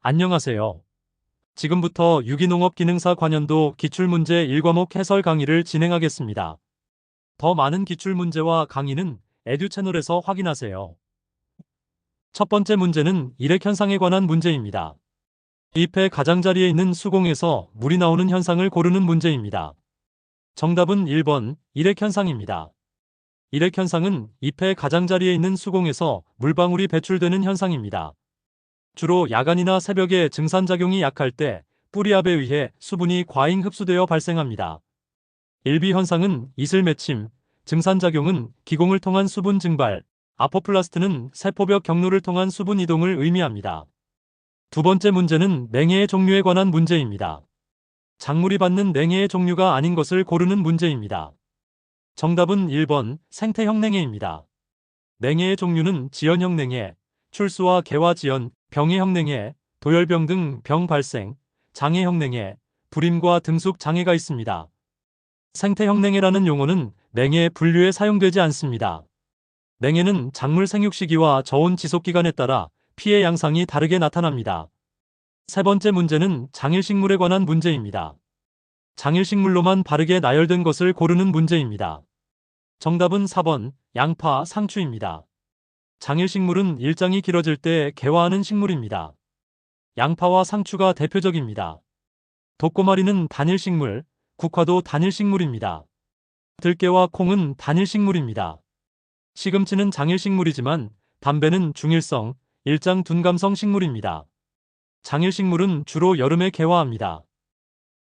안녕하세요. 지금부터 유기농업기능사 관연도 기출문제 1과목 해설 강의를 진행하겠습니다. 더 많은 기출문제와 강의는 에듀 채널에서 확인하세요. 첫 번째 문제는 일액현상에 관한 문제입니다. 잎의 가장자리에 있는 수공에서 물이 나오는 현상을 고르는 문제입니다. 정답은 1번 일액현상입니다. 일액현상은 잎의 가장자리에 있는 수공에서 물방울이 배출되는 현상입니다. 주로 야간이나 새벽에 증산작용이 약할 때 뿌리압에 의해 수분이 과잉 흡수되어 발생합니다. 일비현상은 이슬 맺힘, 증산작용은 기공을 통한 수분 증발, 아포플라스트는 세포벽 경로를 통한 수분 이동을 의미합니다. 두 번째 문제는 냉해의 종류에 관한 문제입니다. 작물이 받는 냉해의 종류가 아닌 것을 고르는 문제입니다. 정답은 1번 생태형 냉해입니다. 냉해의 종류는 지연형 냉해, 출수와 개화 지연, 병해형 냉해, 도열병 등 병 발생, 장애형 냉해, 불임과 등숙 장애가 있습니다. 생태형 냉해라는 용어는 냉해 분류에 사용되지 않습니다. 냉해는 작물 생육 시기와 저온 지속 기간에 따라 피해 양상이 다르게 나타납니다. 세 번째 문제는 장일식물에 관한 문제입니다. 장일식물로만 바르게 나열된 것을 고르는 문제입니다. 정답은 4번 양파, 상추입니다. 장일식물은 일장이 길어질 때 개화하는 식물입니다. 양파와 상추가 대표적입니다. 독고마리는 단일식물, 국화도 단일식물입니다. 들깨와 콩은 단일식물입니다. 시금치는 장일식물이지만 담배는 중일성, 일장 둔감성 식물입니다. 장일식물은 주로 여름에 개화합니다.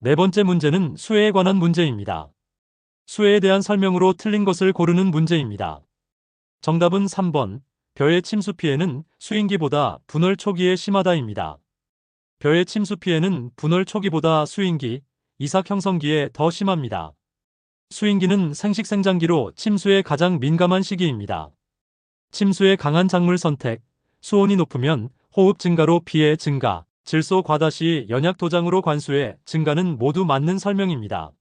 네 번째 문제는 수해에 관한 문제입니다. 수해에 대한 설명으로 틀린 것을 고르는 문제입니다. 정답은 3번 벼의 침수 피해는 수인기보다 분월 초기에 심하다입니다. 벼의 침수 피해는 분월 초기보다 수인기, 이삭 형성기에 더 심합니다. 수인기는 생식생장기로 침수에 가장 민감한 시기입니다. 침수에 강한 작물 선택, 수온이 높으면 호흡 증가로 피해 증가, 질소 과다 시 연약 도장으로 관수해 증가는 모두 맞는 설명입니다.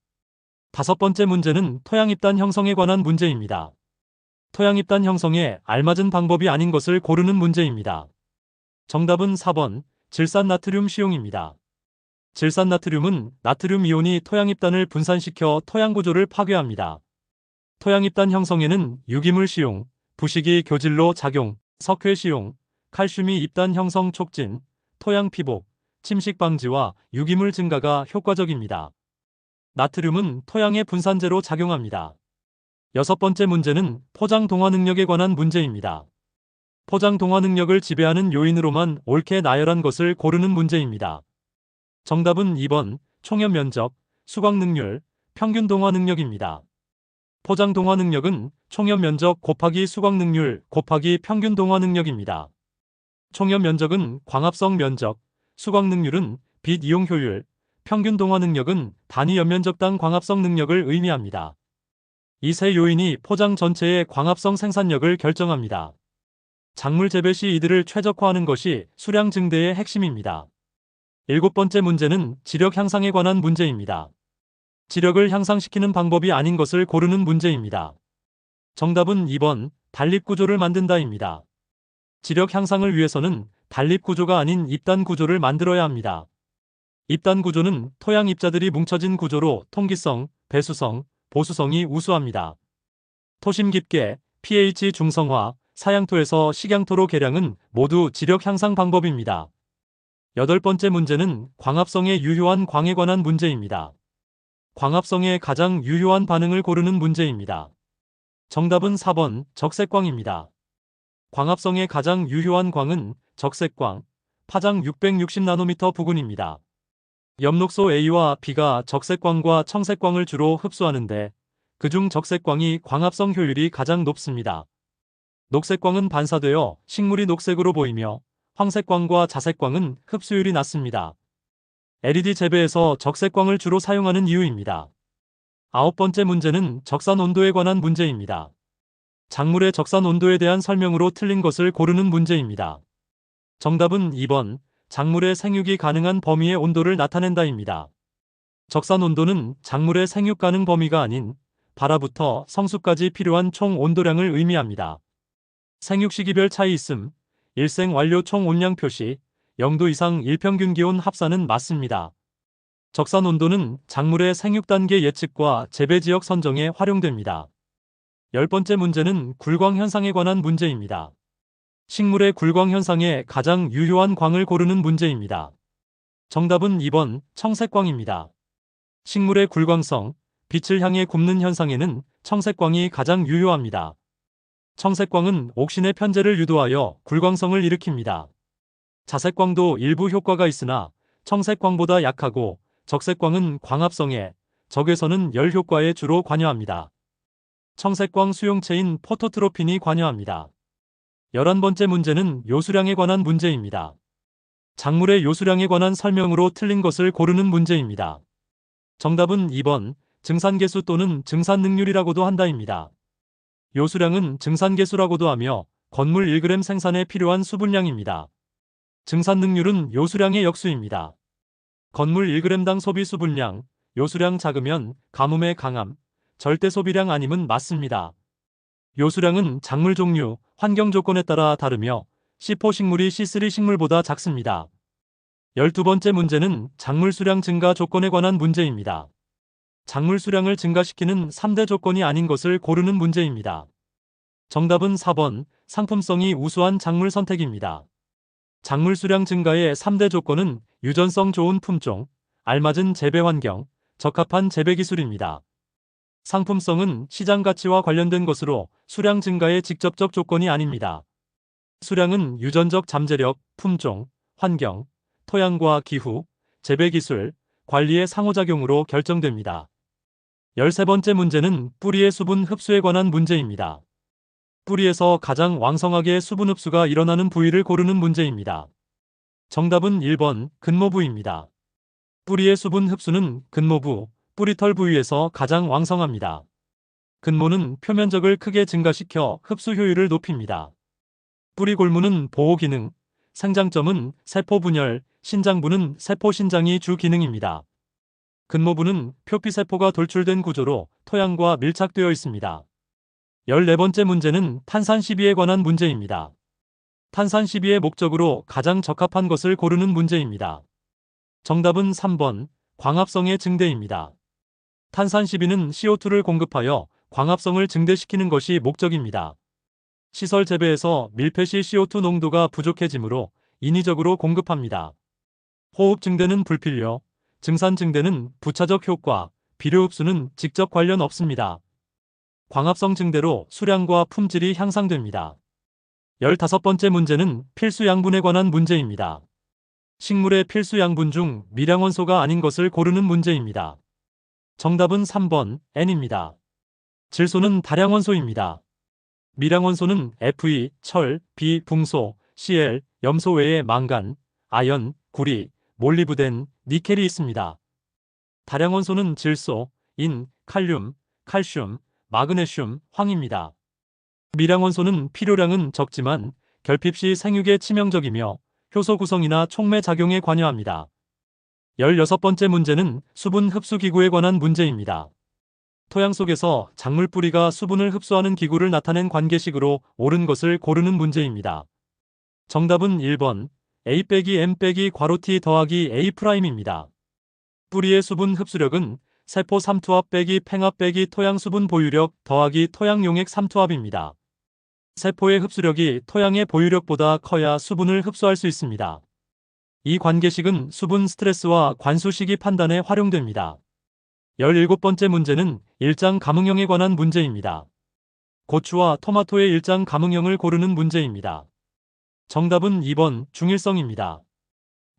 다섯 번째 문제는 토양입단 형성에 관한 문제입니다. 토양입단 형성에 알맞은 방법이 아닌 것을 고르는 문제입니다. 정답은 4번 질산나트륨 시용입니다. 질산나트륨은 나트륨 이온이 토양입단을 분산시켜 토양구조를 파괴합니다. 토양입단 형성에는 유기물 시용, 부식이 교질로 작용, 석회 시용, 칼슘이 입단 형성 촉진, 토양 피복, 침식 방지와 유기물 증가가 효과적입니다. 나트륨은 토양의 분산제로 작용합니다. 여섯 번째 문제는 포장 동화 능력에 관한 문제입니다. 포장 동화 능력을 지배하는 요인으로만 옳게 나열한 것을 고르는 문제입니다. 정답은 2번 총엽 면적, 수확 능률, 평균 동화 능력입니다. 포장 동화 능력은 총엽 면적 곱하기 수확 능률 곱하기 평균 동화 능력입니다. 총엽 면적은 광합성 면적, 수확 능률은 빛 이용 효율, 평균 동화 능력은 단위 연면적당 광합성 능력을 의미합니다. 이 세 요인이 포장 전체의 광합성 생산력을 결정합니다. 작물 재배 시 이들을 최적화하는 것이 수량 증대의 핵심입니다. 일곱 번째 문제는 지력 향상에 관한 문제입니다. 지력을 향상시키는 방법이 아닌 것을 고르는 문제입니다. 정답은 2번 단립구조를 만든다입니다. 지력 향상을 위해서는 단립구조가 아닌 입단구조를 만들어야 합니다. 입단구조는 토양 입자들이 뭉쳐진 구조로 통기성, 배수성, 보수성이 우수합니다. 토심 깊게, pH 중성화, 사양토에서 식양토로 개량은 모두 지력 향상 방법입니다. 여덟 번째 문제는 광합성의 유효한 광에 관한 문제입니다. 광합성의 가장 유효한 반응을 고르는 문제입니다. 정답은 4번 적색광입니다. 광합성의 가장 유효한 광은 적색광, 파장 660나노미터 부근입니다. 엽록소 A와 B가 적색광과 청색광을 주로 흡수하는데 그중 적색광이 광합성 효율이 가장 높습니다. 녹색광은 반사되어 식물이 녹색으로 보이며 황색광과 자색광은 흡수율이 낮습니다. LED 재배에서 적색광을 주로 사용하는 이유입니다. 아홉 번째 문제는 적산 온도에 관한 문제입니다. 작물의 적산 온도에 대한 설명으로 틀린 것을 고르는 문제입니다. 정답은 2번 작물의 생육이 가능한 범위의 온도를 나타낸다입니다. 적산 온도는 작물의 생육 가능 범위가 아닌 발화부터 성숙까지 필요한 총 온도량을 의미합니다. 생육 시기별 차이 있음, 일생 완료 총 온량 표시, 0도 이상 일평균기온 합산은 맞습니다. 적산 온도는 작물의 생육 단계 예측과 재배 지역 선정에 활용됩니다. 10번째 문제는 굴광 현상에 관한 문제입니다. 식물의 굴광 현상에 가장 유효한 광을 고르는 문제입니다. 정답은 2번 청색광입니다. 식물의 굴광성, 빛을 향해 굽는 현상에는 청색광이 가장 유효합니다. 청색광은 옥신의 편재를 유도하여 굴광성을 일으킵니다. 자색광도 일부 효과가 있으나 청색광보다 약하고 적색광은 광합성에, 적외선은 열 효과에 주로 관여합니다. 청색광 수용체인 포토트로핀이 관여합니다. 11번째 문제는 요수량에 관한 문제입니다. 작물의 요수량에 관한 설명으로 틀린 것을 고르는 문제입니다. 정답은 2번 증산계수 또는 증산능률이라고도 한다입니다. 요수량은 증산계수라고도 하며 건물 1g 생산에 필요한 수분량입니다. 증산능률은 요수량의 역수입니다. 건물 1g당 소비 수분량, 요수량 작으면 가뭄에 강함, 절대 소비량 아님은 맞습니다. 요수량은 작물 종류, 환경 조건에 따라 다르며 C4 식물이 C3 식물보다 작습니다. 12번째 문제는 작물 수량 증가 조건에 관한 문제입니다. 작물 수량을 증가시키는 3대 조건이 아닌 것을 고르는 문제입니다. 정답은 4번 상품성이 우수한 작물 선택입니다. 작물 수량 증가의 3대 조건은 유전성 좋은 품종, 알맞은 재배 환경, 적합한 재배 기술입니다. 상품성은 시장 가치와 관련된 것으로 수량 증가의 직접적 조건이 아닙니다. 수량은 유전적 잠재력, 품종, 환경, 토양과 기후, 재배 기술, 관리의 상호작용으로 결정됩니다. 13번째 문제는 뿌리의 수분 흡수에 관한 문제입니다. 뿌리에서 가장 왕성하게 수분 흡수가 일어나는 부위를 고르는 문제입니다. 정답은 1번 근모부입니다. 뿌리의 수분 흡수는 근모부, 뿌리털 부위에서 가장 왕성합니다. 근모는 표면적을 크게 증가시켜 흡수 효율을 높입니다. 뿌리 골무는 보호 기능, 생장점은 세포 분열, 신장부는 세포 신장이 주 기능입니다. 근모부는 표피세포가 돌출된 구조로 토양과 밀착되어 있습니다. 14번째 문제는 탄산 시비에 관한 문제입니다. 탄산 시비의 목적으로 가장 적합한 것을 고르는 문제입니다. 정답은 3번 광합성의 증대입니다. 탄산 시비는 CO2를 공급하여 광합성을 증대시키는 것이 목적입니다. 시설 재배에서 밀폐 시 CO2 농도가 부족해지므로 인위적으로 공급합니다. 호흡 증대는 불필요, 증산 증대는 부차적 효과, 비료 흡수는 직접 관련 없습니다. 광합성 증대로 수량과 품질이 향상됩니다. 15번째 문제는 필수 양분에 관한 문제입니다. 식물의 필수 양분 중 미량원소가 아닌 것을 고르는 문제입니다. 정답은 3번 N입니다. 질소는 다량원소입니다. 미량원소는 Fe, 철, B, 붕소, Cl, 염소 외에 망간, 아연, 구리, 몰리브덴, 니켈이 있습니다. 다량원소는 질소, 인, 칼륨, 칼슘, 마그네슘, 황입니다. 미량원소는 필요량은 적지만 결핍 시 생육에 치명적이며 효소 구성이나 촉매 작용에 관여합니다. 16번째 문제는 수분 흡수 기구에 관한 문제입니다. 토양 속에서 작물 뿌리가 수분을 흡수하는 기구를 나타낸 관계식으로 옳은 것을 고르는 문제입니다. 정답은 1번 A-M-괄호 T A'입니다. 뿌리의 수분 흡수력은 세포 삼투압 팽합 토양 수분 보유력 토양 용액 삼투압입니다. 세포의 흡수력이 토양의 보유력보다 커야 수분을 흡수할 수 있습니다. 이 관계식은 수분 스트레스와 관수 시기 판단에 활용됩니다. 17번째 문제는 일장 감응형에 관한 문제입니다. 고추와 토마토의 일장 감응형을 고르는 문제입니다. 정답은 2번 중일성입니다.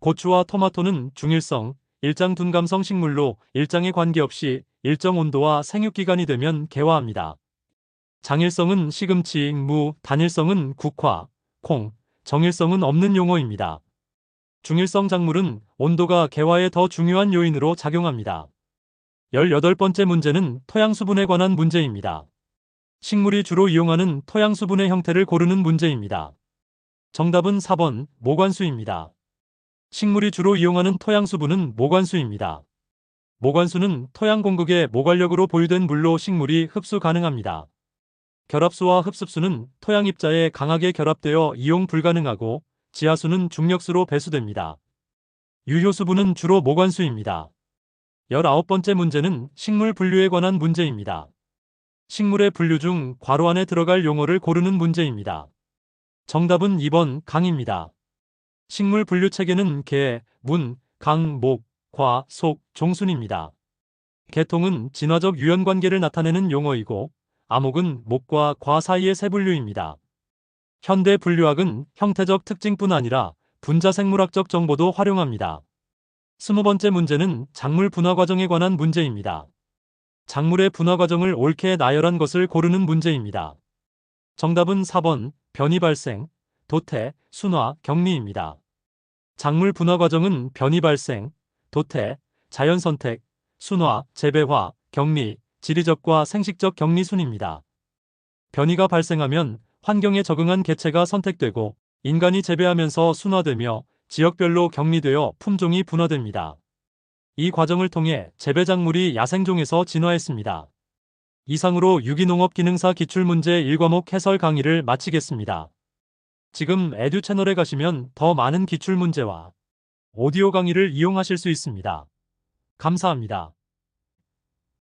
고추와 토마토는 중일성, 일장 둔감성 식물로 일장에 관계없이 일정 온도와 생육기간이 되면 개화합니다. 장일성은 시금치, 무, 단일성은 국화, 콩, 정일성은 없는 용어입니다. 중일성 작물은 온도가 개화에 더 중요한 요인으로 작용합니다. 18번째 문제는 토양 수분에 관한 문제입니다. 식물이 주로 이용하는 토양 수분의 형태를 고르는 문제입니다. 정답은 4번 모관수입니다. 식물이 주로 이용하는 토양 수분은 모관수입니다. 모관수는 토양 공극의 모관력으로 보유된 물로 식물이 흡수 가능합니다. 결합수와 흡습수는 토양 입자에 강하게 결합되어 이용 불가능하고 지하수는 중력수로 배수됩니다. 유효수분은 주로 모관수입니다. 19번째 문제는 식물 분류에 관한 문제입니다. 식물의 분류 중 괄호 안에 들어갈 용어를 고르는 문제입니다. 정답은 2번 강입니다. 식물 분류 체계는 개, 문, 강, 목, 과, 속, 종순입니다. 개통은 진화적 유연관계를 나타내는 용어이고 암흑은 목과 과 사이의 세분류입니다. 현대 분류학은 형태적 특징뿐 아니라 분자생물학적 정보도 활용합니다. 20번째 문제는 작물 분화 과정에 관한 문제입니다. 작물의 분화 과정을 옳게 나열한 것을 고르는 문제입니다. 정답은 4번 변이 발생, 도태, 순화, 격리입니다. 작물 분화 과정은 변이 발생, 도태, 자연선택, 순화, 재배화, 격리, 지리적과 생식적 격리 순입니다. 변이가 발생하면 환경에 적응한 개체가 선택되고 인간이 재배하면서 순화되며 지역별로 격리되어 품종이 분화됩니다. 이 과정을 통해 재배작물이 야생종에서 진화했습니다. 이상으로 유기농업 기능사 기출문제 1과목 해설 강의를 마치겠습니다. 지금 에듀 채널에 가시면 더 많은 기출문제와 오디오 강의를 이용하실 수 있습니다. 감사합니다.